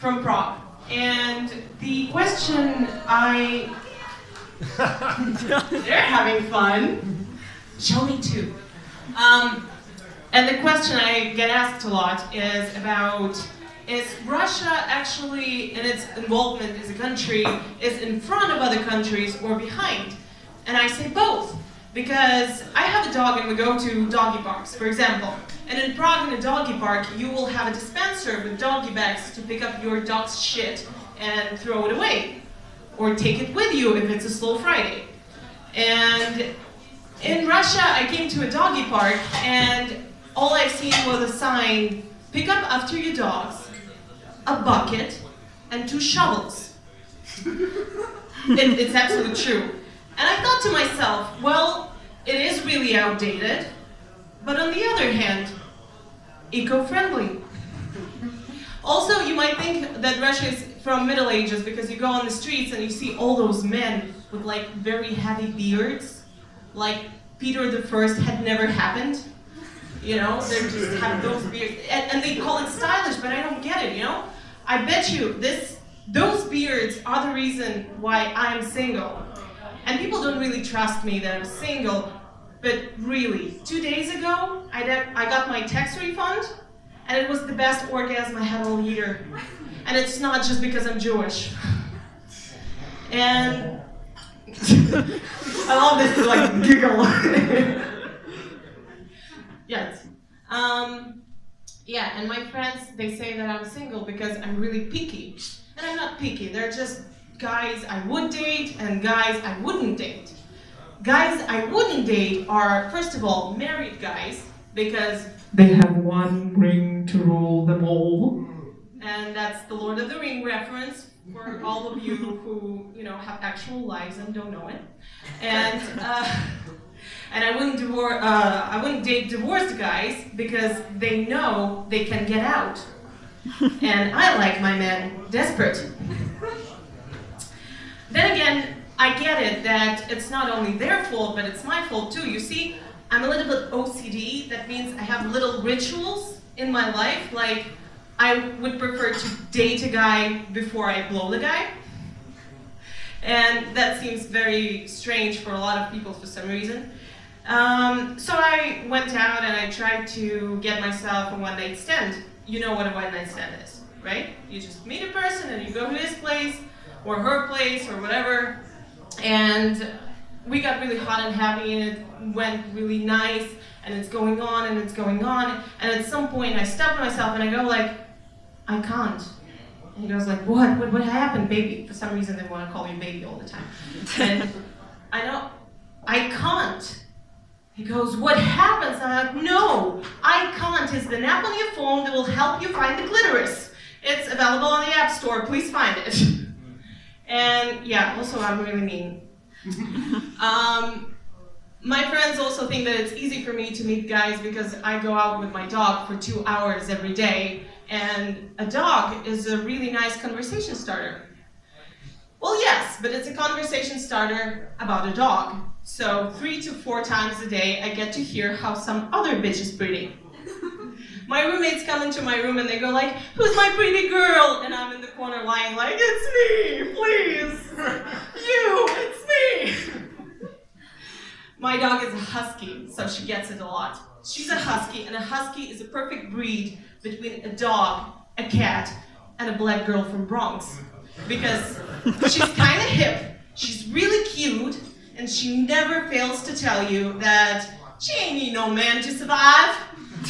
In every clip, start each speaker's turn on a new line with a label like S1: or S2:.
S1: from Prague. And the question they're having fun. Show me too. And the question I get asked a lot is about, is Russia actually, in its involvement as a country, is in front of other countries or behind? And I say both, because I have a dog and we go to doggy parks, for example. And in Prague, in a doggy park, you will have a dispenser with doggy bags to pick up your dog's shit and throw it away. Or take it with you if it's a slow Friday. And in Russia, I came to a doggy park and all I've seen was a sign, pick up after your dogs, a bucket, and 2 shovels. It's absolutely true. And I thought to myself, well, it is really outdated, but on the other hand, eco-friendly. Also, you might think that Russia is from Middle Ages because you go on the streets and you see all those men with like very heavy beards, like Peter the First had never happened. You know, they just have those beards, and they call it stylish, but I don't get it, you know? I bet you those beards are the reason why I'm single. And people don't really trust me that I'm single, but really, 2 days ago, I got my tax refund, and it was the best orgasm I had all year. And it's not just because I'm Jewish. And I love this like giggle. Yes. Yeah, and my friends, they say that I'm single because I'm really picky. And I'm not picky, they're just guys I would date and guys I wouldn't date. Guys I wouldn't date are, first of all, married guys, because they have one ring to rule them all. And that's the Lord of the Ring reference for all of you who, you know, have actual lives and don't know it. And I wouldn't date divorced guys because they know they can get out. And I like my men desperate. Then again, I get it that it's not only their fault, but it's my fault too. You see, I'm a little bit OCD. That means I have little rituals in my life, like I would prefer to date a guy before I blow the guy. And that seems very strange for a lot of people for some reason. So I went out and I tried to get myself a one-night stand. You know what a one-night stand is, right? You just meet a person and you go to his place or her place or whatever. And we got really hot and heavy and it went really nice and it's going on and it's going on. And at some point I stopped myself and I go like, I can't. And he goes like, what happened, baby? For some reason they want to call me baby all the time. And I know, I can't. He goes, what happens? I'm like, no, I can't. It's the app on your phone that will help you find the clitoris. It's available on the App Store, please find it. And yeah, also I'm really mean. My friends also think that it's easy for me to meet guys because I go out with my dog for 2 hours every day, and a dog is a really nice conversation starter. Well, yes, but it's a conversation starter about a dog. So 3 to 4 times a day, I get to hear how some other bitch is pretty. My roommates come into my room and they go like, who's my pretty girl? And I'm in the corner lying like, it's me, please. You, it's me. My dog is a husky, so she gets it a lot. She's a husky, and a husky is a perfect breed between a dog, a cat, and a black girl from Bronx. Because she's kind of hip, she's really cute, and she never fails to tell you that she ain't need no man to survive.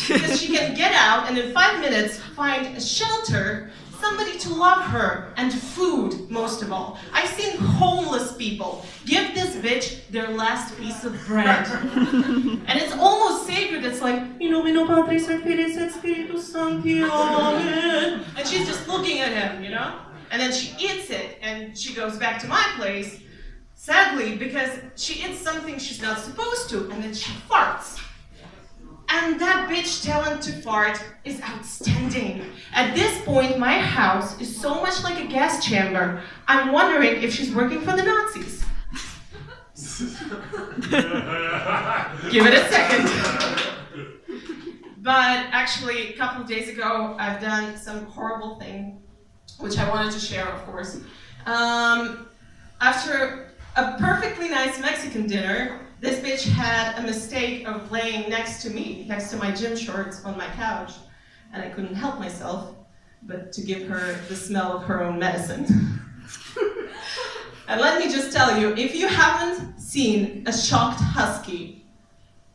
S1: Because she can get out and in 5 minutes find a shelter, somebody to love her, and food, most of all. I've seen homeless people give this bitch their last piece of bread. And it's almost sacred. It's like, in nomine Patris et Filii et Spiritus Sancti, Amen. And she's just looking at him, you know? And then she eats it, and she goes back to my place, sadly, because she eats something she's not supposed to, and then she farts. And that bitch talent to fart is outstanding. At this point, my house is so much like a gas chamber. I'm wondering if she's working for the Nazis. Give it a second. But actually, a couple of days ago, I've done some horrible thing. which I wanted to share, of course. After a perfectly nice Mexican dinner, this bitch had a mistake of laying next to me, next to my gym shorts on my couch, and I couldn't help myself but to give her the smell of her own medicine. And let me just tell you, if you haven't seen a shocked husky,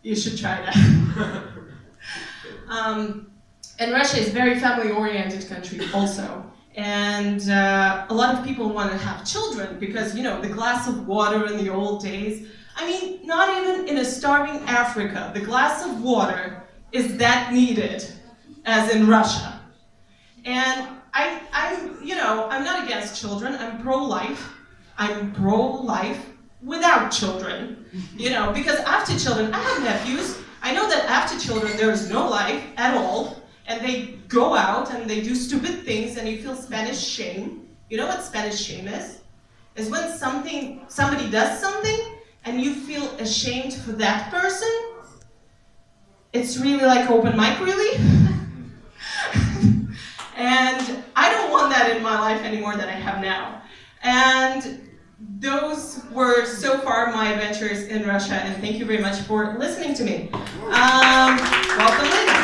S1: you should try that. And Russia is a very family-oriented country also. And a lot of people want to have children because, you know, the glass of water in the old days. I mean, not even in a starving Africa, the glass of water is that needed as in Russia. And I'm not against children, I'm pro-life. I'm pro-life without children, because after children, I have nephews. I know that after children, there is no life at all, and they go out and they do stupid things, and you feel Spanish shame. You know what Spanish shame is? Is when somebody does something, and you feel ashamed for that person. It's really like open mic, really. And I don't want that in my life anymore than I have now. And those were so far my adventures in Russia, and thank you very much for listening to me. Welcome, Linda.